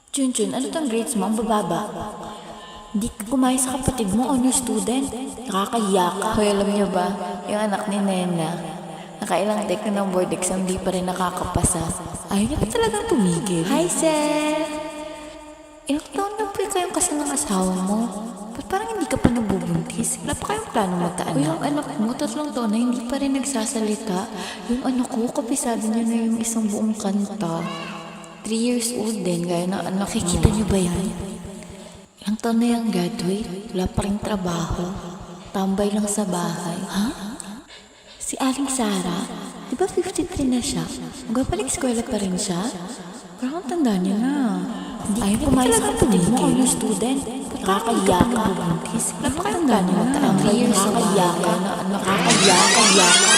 Junjun, ano tong grades mo? Ang bababa. Hindi ka gumaya sa kapatid mo, honor student. Nakakahiya ka. Hoy, alam niyo ba, yung anak ni Nena, nakailang take na ng board exam, di pa rin nakakapasa. Ayaw niya pa talagang tumigil. Hi, sir! Ilang taon na po kayong kasal ng asawa mo? Ba't parang hindi ka pa nabubuntis? Wala pa kayong plano magta-anak? O yung anak mo, 3 taon na hindi pa rin nagsasalita. Yung anak ko, kabisado niya na yung isang buong kanta. 3 years old din, gaya ng anak mo. Nakikita niyo ba yan? Ilang taon na yung graduate, wala pa rin trabaho. Tambay lang sa bahay. Ha? Si Aling Sara, di ba 53 na siya? Magpapalik-eskwela pa rin siya? Parang tanda niya na. Ayaw pumayos sa kapatid mo, honor student. Nakakahiya ka. Wala pa kayong plano magta-anak? Nakakahiya ka. Nakakahiya ka.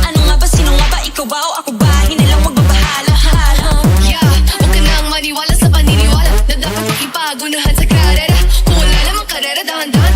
Ano nga ba, sino nga ba, ikaw ba o ako ba? Hinilang magbabahala. Yeah, huwag ka nang maniwala sa paniniwala na dapat makipagunahan sa karera. Kung wala namang karera, dahan-dahan